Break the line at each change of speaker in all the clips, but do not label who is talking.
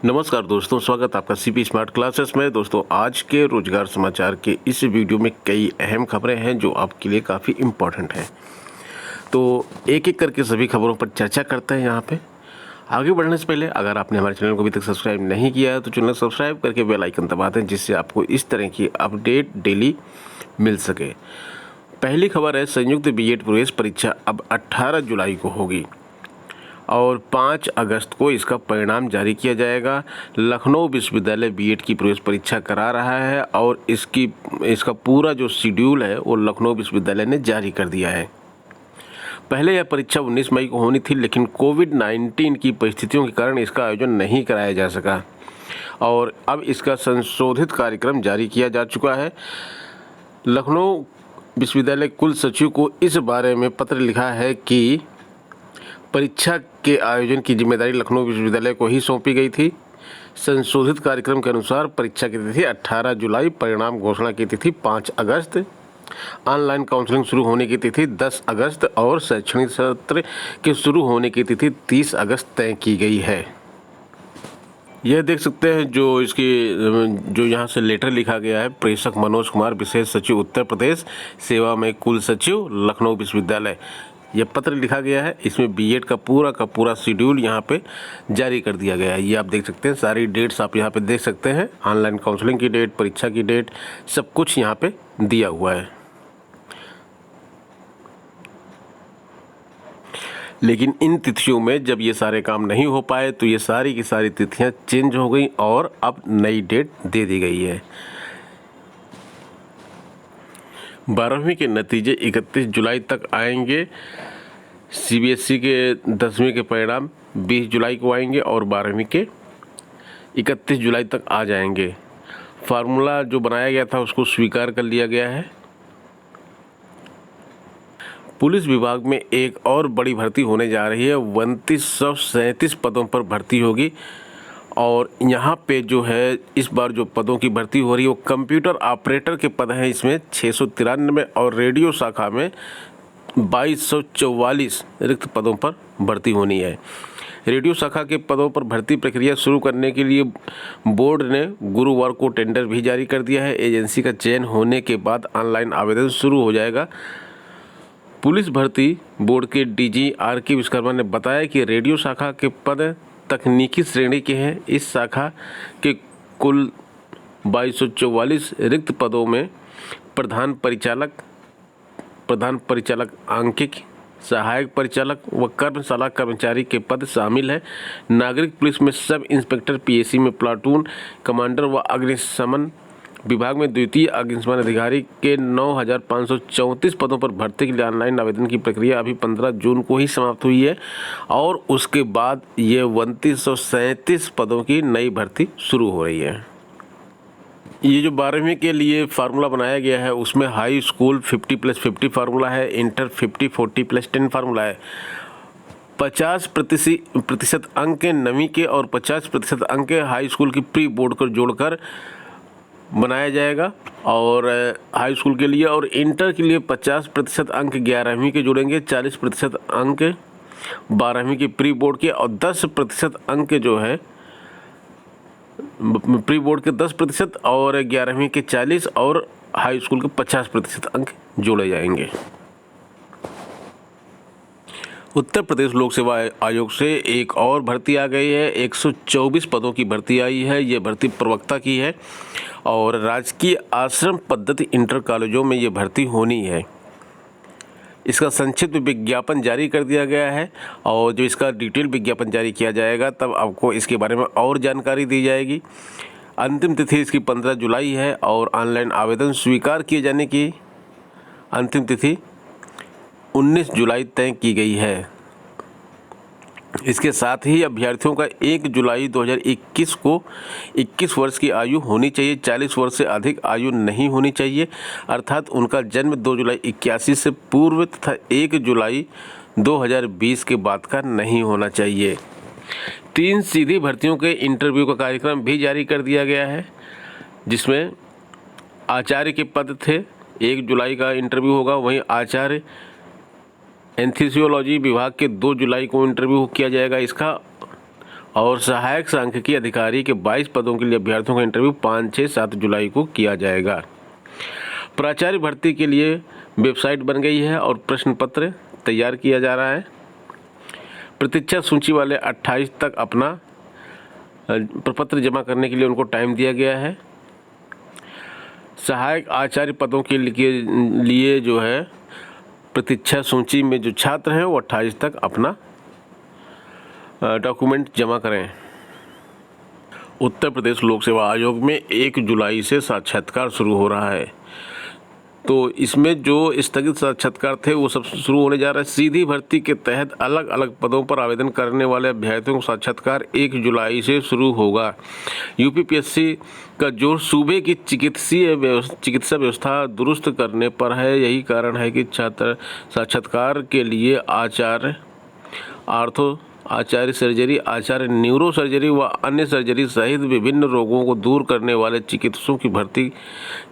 नमस्कार दोस्तों, स्वागत आपका सीपी स्मार्ट क्लासेस में। दोस्तों, आज के रोजगार समाचार के इस वीडियो में कई अहम खबरें हैं जो आपके लिए काफ़ी इम्पोर्टेंट हैं। तो एक एक करके सभी खबरों पर चर्चा करते हैं। यहाँ पे आगे बढ़ने से पहले अगर आपने हमारे चैनल को अभी तक सब्सक्राइब नहीं किया है तो चैनल सब्सक्राइब करके बेल आइकन दबा दें, जिससे आपको इस तरह की अपडेट डेली मिल सके। पहली खबर है, संयुक्त बीएड प्रवेश परीक्षा अब 18 जुलाई को होगी और 5 अगस्त को इसका परिणाम जारी किया जाएगा। लखनऊ विश्वविद्यालय बीएड की प्रवेश परीक्षा करा रहा है और इसका पूरा जो शेड्यूल है वो लखनऊ विश्वविद्यालय ने जारी कर दिया है। पहले यह परीक्षा 19 मई को होनी थी, लेकिन कोविड-19 की परिस्थितियों के कारण इसका आयोजन नहीं कराया जा सका और अब इसका संशोधित कार्यक्रम जारी किया जा चुका है। लखनऊ विश्वविद्यालय कुल सचिव को इस बारे में पत्र लिखा है कि परीक्षा के आयोजन की जिम्मेदारी लखनऊ विश्वविद्यालय को ही सौंपी गई थी। संशोधित कार्यक्रम के अनुसार परीक्षा की तिथि 18 जुलाई, परिणाम घोषणा की तिथि 5 अगस्त, ऑनलाइन काउंसलिंग शुरू होने की तिथि 10 अगस्त और शैक्षणिक सत्र के शुरू होने की तिथि 30 अगस्त तय की गई है। यह देख सकते हैं जो यहाँ से लेटर लिखा गया है। प्रेषक मनोज कुमार, विशेष सचिव उत्तर प्रदेश, सेवा में कुल सचिव लखनऊ विश्वविद्यालय, यह पत्र लिखा गया है। इसमें बीएड का पूरा शेड्यूल यहाँ पे जारी कर दिया गया है। ये आप देख सकते हैं, सारी डेट्स आप यहाँ पे देख सकते हैं। ऑनलाइन काउंसलिंग की डेट, परीक्षा की डेट, सब कुछ यहाँ पे दिया हुआ है। लेकिन इन तिथियों में जब ये सारे काम नहीं हो पाए तो ये सारी की सारी तिथियाँ चेंज हो गई और अब नई डेट दे दी गई है। 12वीं के नतीजे 31 जुलाई तक आएंगे। सीबीएसई के 10वीं के परिणाम 20 जुलाई को आएंगे और 12वीं के 31 जुलाई तक आ जाएंगे। फार्मूला जो बनाया गया था उसको स्वीकार कर लिया गया है। पुलिस विभाग में एक और बड़ी भर्ती होने जा रही है। 2937 पदों पर भर्ती होगी और यहाँ पे जो है इस बार जो पदों की भर्ती हो रही है वो कंप्यूटर ऑपरेटर के पद हैं। इसमें 693 और रेडियो शाखा में 2244 रिक्त पदों पर भर्ती होनी है। रेडियो शाखा के पदों पर भर्ती प्रक्रिया शुरू करने के लिए बोर्ड ने गुरुवार को टेंडर भी जारी कर दिया है। एजेंसी का चयन होने के बाद ऑनलाइन आवेदन शुरू हो जाएगा। पुलिस भर्ती बोर्ड के डीजी आर.के. विश्वकर्मा ने बताया कि रेडियो शाखा के पद तकनीकी श्रेणी के हैं। इस शाखा के कुल 2244 रिक्त पदों में प्रधान परिचालक आंकिक, सहायक परिचालक व कर्मशाला कर्मचारी के पद शामिल हैं। नागरिक पुलिस में सब इंस्पेक्टर, पीएसी में प्लाटून कमांडर व अग्निशमन विभाग में द्वितीय अग्निशमन अधिकारी के 9534 पदों पर भर्ती के लिए ऑनलाइन आवेदन की प्रक्रिया अभी 15 जून को ही समाप्त हुई है और उसके बाद ये 2937 पदों की नई भर्ती शुरू हो रही है। ये जो 12वीं के लिए फार्मूला बनाया गया है उसमें हाई स्कूल 50+50 फार्मूला है, इंटर 50-40+10 फार्मूला है। 50% अंक 9वीं के और 50% अंक हाई स्कूल की प्री बोर्ड को जोड़कर बनाया जाएगा और हाई स्कूल के लिए, और इंटर के लिए 50% अंक 11वीं के जोड़ेंगे, 40% अंक 12वीं के प्री बोर्ड के और 10% अंक जो है प्री बोर्ड के 10% और 11वीं के 40 और हाई स्कूल के 50% अंक जोड़े जाएंगे। उत्तर प्रदेश लोक सेवा आयोग से एक और भर्ती आ गई है। 124 पदों की भर्ती आई है। ये भर्ती प्रवक्ता की है और राजकीय आश्रम पद्धति इंटर कॉलेजों में ये भर्ती होनी है। इसका संक्षिप्त विज्ञापन जारी कर दिया गया है और जो इसका डिटेल विज्ञापन जारी किया जाएगा तब आपको इसके बारे में और जानकारी दी जाएगी। अंतिम तिथि इसकी 15 जुलाई है और ऑनलाइन आवेदन स्वीकार किए जाने की अंतिम तिथि 19 जुलाई तय की गई है। इसके साथ ही अभ्यर्थियों का 1 जुलाई 2021 को 21 वर्ष की आयु होनी चाहिए, 40 वर्ष से अधिक आयु नहीं होनी चाहिए, अर्थात उनका जन्म 2 जुलाई 81 से पूर्व तथा 1 जुलाई 2020 के बाद का नहीं होना चाहिए। 3 सीधी भर्तियों के इंटरव्यू का कार्यक्रम भी जारी कर दिया गया है, जिसमें आचार्य के पद थे, 1 जुलाई का इंटरव्यू होगा। वहीं आचार्य एंथीसियोलॉजी विभाग के 2 जुलाई को इंटरव्यू किया जाएगा इसका, और सहायक सांख्यिकी अधिकारी के 22 पदों के लिए अभ्यर्थियों का इंटरव्यू 5, 6, 7 जुलाई को किया जाएगा। प्राचार्य भर्ती के लिए वेबसाइट बन गई है और प्रश्न पत्र तैयार किया जा रहा है। प्रतीक्षा सूची वाले 28 तक अपना प्रपत्र जमा करने के लिए उनको टाइम दिया गया है। सहायक आचार्य पदों के लिए जो है प्रतीक्षा सूची में जो छात्र हैं वो 28 तक अपना डॉक्यूमेंट जमा करें। उत्तर प्रदेश लोक सेवा आयोग में 1 जुलाई से साक्षात्कार शुरू हो रहा है। तो इसमें जो स्थगित साक्षात्कार थे वो सब शुरू होने जा रहा है। सीधी भर्ती के तहत अलग अलग पदों पर आवेदन करने वाले अभ्यर्थियों का साक्षात्कार 1 जुलाई से शुरू होगा। यूपीपीएससी का जोर सूबे की चिकित्सा व्यवस्था दुरुस्त करने पर है। यही कारण है कि छात्र साक्षात्कार के लिए आचार्य सर्जरी, आचार्य न्यूरो सर्जरी व अन्य सर्जरी सहित विभिन्न रोगों को दूर करने वाले चिकित्सकों की भर्ती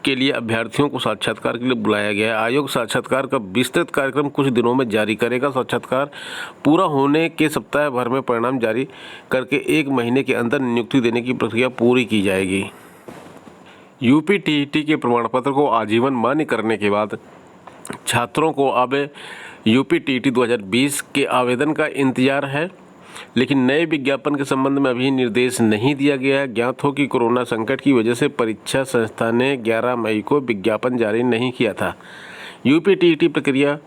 के लिए अभ्यर्थियों को साक्षात्कार के लिए बुलाया गया है। आयोग साक्षात्कार का विस्तृत कार्यक्रम कुछ दिनों में जारी करेगा। साक्षात्कार पूरा होने के सप्ताह भर में परिणाम जारी करके 1 महीने के अंदर नियुक्ति देने की प्रक्रिया पूरी की जाएगी। यूपीटीईटी के प्रमाण पत्र को आजीवन मान्य करने के बाद छात्रों को अब यूपीटीईटी 2020 के आवेदन का इंतजार है, लेकिन नए विज्ञापन के संबंध में अभी निर्देश नहीं दिया गया है। ज्ञात हो कि कोरोना संकट की वजह से परीक्षा संस्था ने 11 मई को विज्ञापन जारी नहीं किया था। यूपीटीईटी प्रक्रिया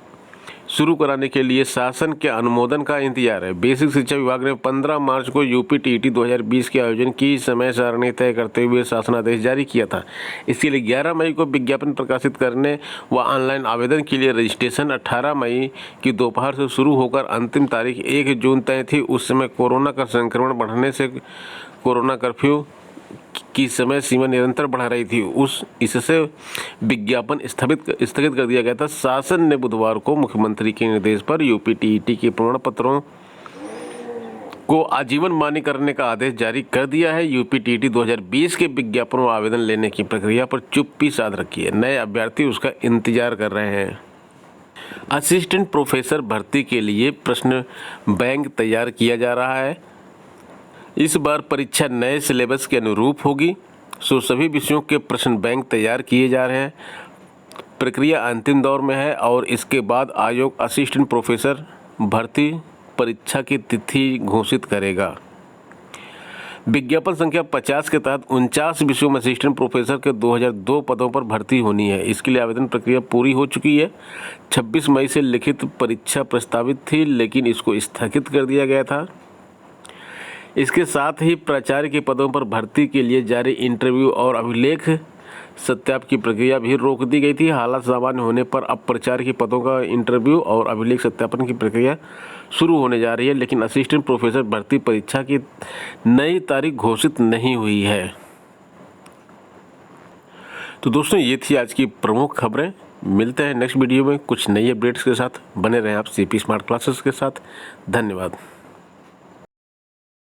शुरू कराने के लिए शासन के अनुमोदन का इंतजार है। बेसिक शिक्षा विभाग ने 15 मार्च को यूपीटीईटी 2020 के आयोजन की समय सारणी तय करते हुए शासनादेश जारी किया था। इसके लिए 11 मई को विज्ञापन प्रकाशित करने व ऑनलाइन आवेदन के लिए रजिस्ट्रेशन 18 मई की दोपहर से शुरू होकर अंतिम तारीख 1 जून तय थी। उस समय कोरोना का संक्रमण बढ़ने से कोरोना कर्फ्यू की समय सीमा निरंतर बढ़ा रही थी। इससे विज्ञापन स्थगित कर दिया गया था। शासन ने बुधवार को मुख्यमंत्री के निर्देश पर यूपीटीईटी के प्रमाण पत्रों को आजीवन मान्य करने का आदेश जारी कर दिया है। यूपीटीईटी 2020 के विज्ञापन व आवेदन लेने की प्रक्रिया पर चुप्पी साध रखी है। नए अभ्यर्थी उसका इंतजार कर रहे हैं। असिस्टेंट प्रोफेसर भर्ती के लिए प्रश्न बैंक तैयार किया जा रहा है। इस बार परीक्षा नए सिलेबस के अनुरूप होगी, सभी विषयों के प्रश्न बैंक तैयार किए जा रहे हैं। प्रक्रिया अंतिम दौर में है और इसके बाद आयोग असिस्टेंट प्रोफेसर भर्ती परीक्षा की तिथि घोषित करेगा। विज्ञापन संख्या 50 के तहत 49 विषयों में असिस्टेंट प्रोफेसर के 2002 पदों पर भर्ती होनी है। इसके लिए आवेदन प्रक्रिया पूरी हो चुकी है। 26 मई से लिखित परीक्षा प्रस्तावित थी, लेकिन इसको स्थगित कर दिया गया था। इसके साथ ही प्राचार्य के पदों पर भर्ती के लिए जारी इंटरव्यू और अभिलेख सत्यापन की प्रक्रिया भी रोक दी गई थी। हालात सामान्य होने पर अब प्राचार्य के पदों का इंटरव्यू और अभिलेख सत्यापन की प्रक्रिया शुरू होने जा रही है, लेकिन असिस्टेंट प्रोफेसर भर्ती परीक्षा की नई तारीख घोषित नहीं हुई है। तो दोस्तों, ये थी आज की प्रमुख खबरें। मिलते हैं नेक्स्ट वीडियो में कुछ नई अपडेट्स के साथ। बने रहें आप सीपी स्मार्ट क्लासेस के साथ। धन्यवाद।